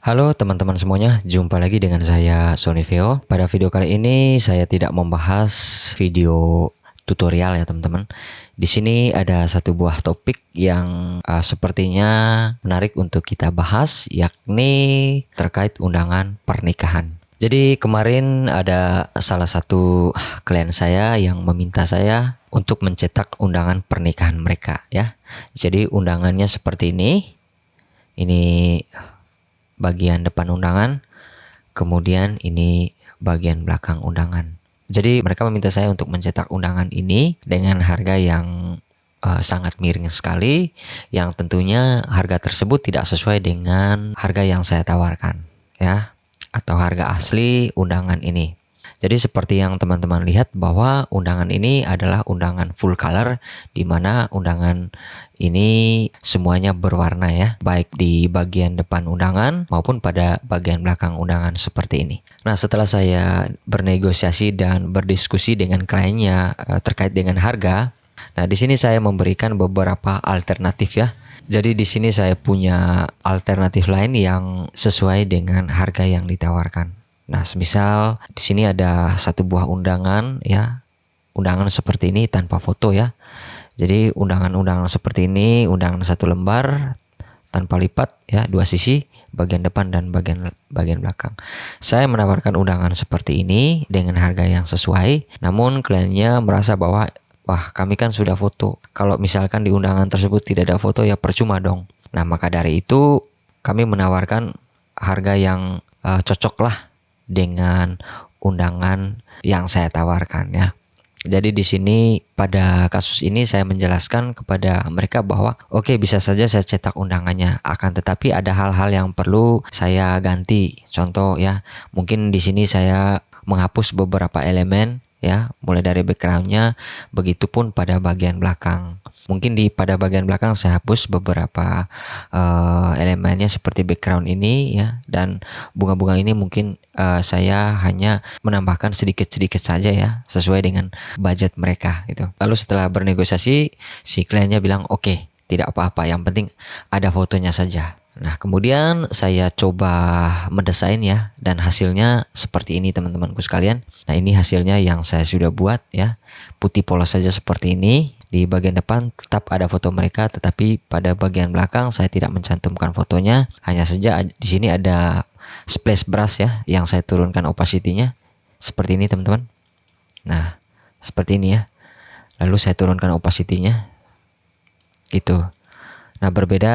Halo teman-teman semuanya, jumpa lagi dengan saya Sony Veo. Pada video kali ini saya tidak membahas video tutorial ya teman-teman. Di sini ada satu buah topik yang sepertinya menarik untuk kita bahas, yakni terkait undangan pernikahan. Jadi kemarin ada salah satu klien saya yang meminta saya untuk mencetak undangan pernikahan mereka ya. Jadi undangannya seperti ini. Ini bagian depan undangan, kemudian ini bagian belakang undangan. Jadi mereka meminta saya untuk mencetak undangan ini dengan harga yang sangat miring sekali, yang tentunya harga tersebut tidak sesuai dengan harga yang saya tawarkan ya, atau harga asli undangan ini. Jadi seperti yang teman-teman lihat bahwa undangan ini adalah undangan full color, di mana undangan ini semuanya berwarna ya, baik di bagian depan undangan maupun pada bagian belakang undangan seperti ini. Nah, setelah saya bernegosiasi dan berdiskusi dengan kliennya terkait dengan harga, nah di sini saya memberikan beberapa alternatif ya. Jadi di sini saya punya alternatif lain yang sesuai dengan harga yang ditawarkan. Nah, semisal di sini ada satu buah undangan ya, undangan seperti ini tanpa foto ya. Jadi undangan-undangan seperti ini, undangan satu lembar tanpa lipat ya, dua sisi, bagian depan dan bagian belakang. Saya menawarkan undangan seperti ini dengan harga yang sesuai, namun kliennya merasa bahwa wah, kami kan sudah foto. Kalau misalkan di undangan tersebut tidak ada foto ya percuma dong. Nah, maka dari itu kami menawarkan harga yang cocok lah dengan undangan yang saya tawarkan ya. Jadi di sini pada kasus ini saya menjelaskan kepada mereka bahwa oke, bisa saja saya cetak undangannya, akan tetapi ada hal-hal yang perlu saya ganti. Contoh ya, mungkin di sini saya menghapus beberapa elemen ya, mulai dari backgroundnya, begitupun pada bagian belakang. Mungkin pada bagian belakang saya hapus beberapa elemennya seperti background ini ya, dan bunga-bunga ini mungkin saya hanya menambahkan sedikit-sedikit saja ya, sesuai dengan budget mereka gitu. Lalu setelah bernegosiasi, si kliennya bilang oke, tidak apa-apa, yang penting ada fotonya saja. Nah, kemudian saya coba mendesain ya, dan hasilnya seperti ini teman-temanku sekalian. Nah, ini hasilnya yang saya sudah buat ya, putih polos saja seperti ini. Di bagian depan tetap ada foto mereka, tetapi pada bagian belakang saya tidak mencantumkan fotonya. Hanya saja di sini ada splash brush ya, yang saya turunkan opacity-nya seperti ini teman-teman. Nah, seperti ini ya. Lalu saya turunkan opacity-nya gitu. Nah, berbeda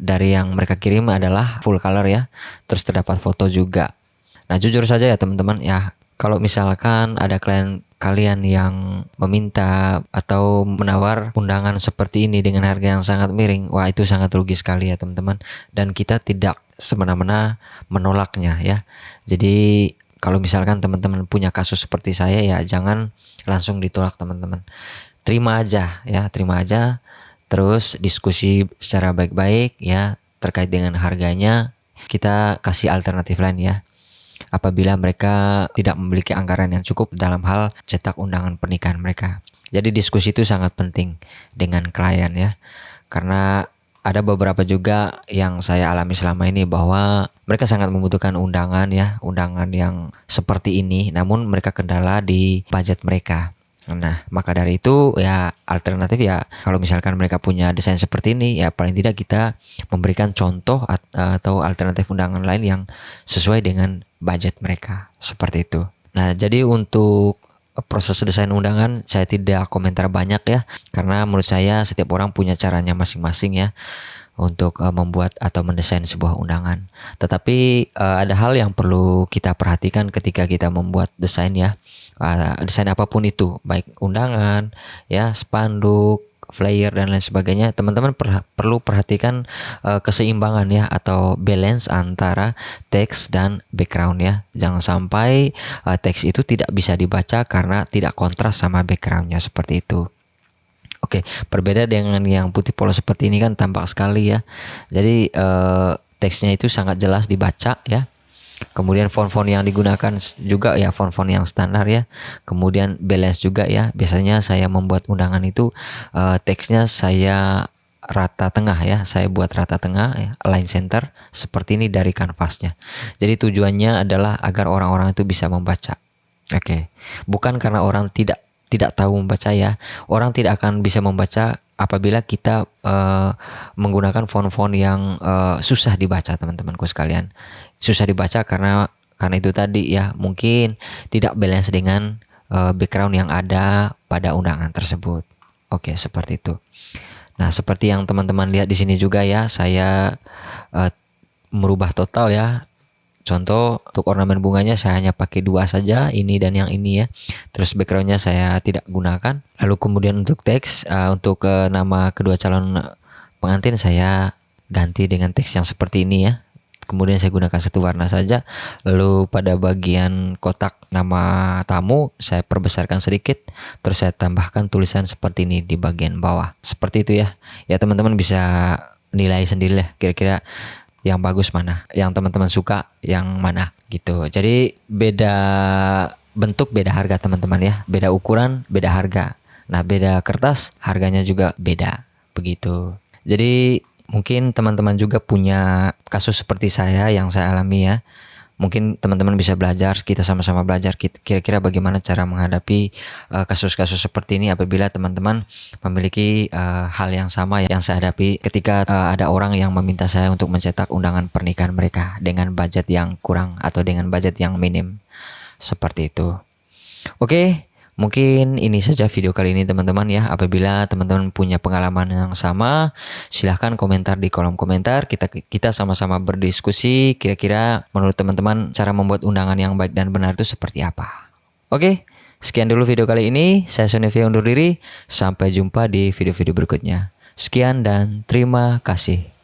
dari yang mereka kirim adalah full color ya, terus terdapat foto juga. Nah, jujur saja ya teman-teman ya, kalau misalkan ada klien kalian yang meminta atau menawar undangan seperti ini dengan harga yang sangat miring, wah itu sangat rugi sekali ya teman-teman, dan kita tidak semena-mena menolaknya ya. Jadi kalau misalkan teman-teman punya kasus seperti saya ya, jangan langsung ditolak teman-teman. Terima aja ya, terima aja. Terus diskusi secara baik-baik ya terkait dengan harganya. Kita kasih alternatif lain ya, apabila mereka tidak memiliki anggaran yang cukup dalam hal cetak undangan pernikahan mereka. Jadi diskusi itu sangat penting dengan klien ya, karena ada beberapa juga yang saya alami selama ini bahwa mereka sangat membutuhkan undangan ya, undangan yang seperti ini, namun mereka kendala di budget mereka. Nah, maka dari itu ya alternatif ya, kalau misalkan mereka punya desain seperti ini ya, paling tidak kita memberikan contoh atau alternatif undangan lain yang sesuai dengan budget mereka, seperti itu. Nah, jadi untuk proses desain undangan saya tidak komentar banyak ya, karena menurut saya setiap orang punya caranya masing-masing ya untuk membuat atau mendesain sebuah undangan. Tetapi ada hal yang perlu kita perhatikan ketika kita membuat desain ya. Desain apapun itu, baik undangan ya, spanduk, flyer dan lain sebagainya, teman-teman perlu perhatikan keseimbangan ya, atau balance antara teks dan background ya. Jangan sampai teks itu tidak bisa dibaca karena tidak kontras sama backgroundnya, seperti itu. Oke, berbeda dengan yang putih polos seperti ini kan tampak sekali ya. Jadi teksnya itu sangat jelas dibaca ya. Kemudian font-font yang digunakan juga ya font-font yang standar ya. Kemudian balance juga ya. Biasanya saya membuat undangan itu teksnya saya rata tengah ya. Saya buat rata tengah ya, align center seperti ini dari kanvasnya. Jadi tujuannya adalah agar orang-orang itu bisa membaca. Oke. Bukan karena orang tidak tahu membaca ya. Orang tidak akan bisa membaca apabila kita menggunakan font-font yang susah dibaca, teman-temanku sekalian. Susah dibaca karena itu tadi ya, mungkin tidak balance dengan background yang ada pada undangan tersebut. Oke, seperti itu. Nah, seperti yang teman-teman lihat di sini juga ya, saya merubah total ya. Contoh untuk ornamen bunganya saya hanya pakai 2 saja, ini dan yang ini ya. Terus backgroundnya saya tidak gunakan. Lalu kemudian untuk teks, untuk nama kedua calon pengantin saya ganti dengan teks yang seperti ini ya. Kemudian saya gunakan satu warna saja. Lalu pada bagian kotak nama tamu saya perbesarkan sedikit. Terus saya tambahkan tulisan seperti ini di bagian bawah. Seperti itu ya. Ya teman-teman bisa nilai sendiri lah kira-kira yang bagus mana, yang teman-teman suka yang mana gitu. Jadi beda bentuk beda harga teman-teman ya. Beda ukuran beda harga. Nah beda kertas harganya juga beda begitu. Jadi mungkin teman-teman juga punya kasus seperti saya yang saya alami ya. Mungkin teman-teman bisa belajar, kita sama-sama belajar kira-kira bagaimana cara menghadapi kasus-kasus seperti ini apabila teman-teman memiliki hal yang sama yang saya hadapi ketika ada orang yang meminta saya untuk mencetak undangan pernikahan mereka dengan budget yang kurang atau dengan budget yang minim. Seperti itu. Oke. Mungkin ini saja video kali ini teman-teman ya. Apabila teman-teman punya pengalaman yang sama, silahkan komentar di kolom komentar. Kita sama-sama berdiskusi kira-kira menurut teman-teman cara membuat undangan yang baik dan benar itu seperti apa. Oke, sekian dulu video kali ini. Saya Sonivia undur diri. Sampai jumpa di video-video berikutnya. Sekian dan terima kasih.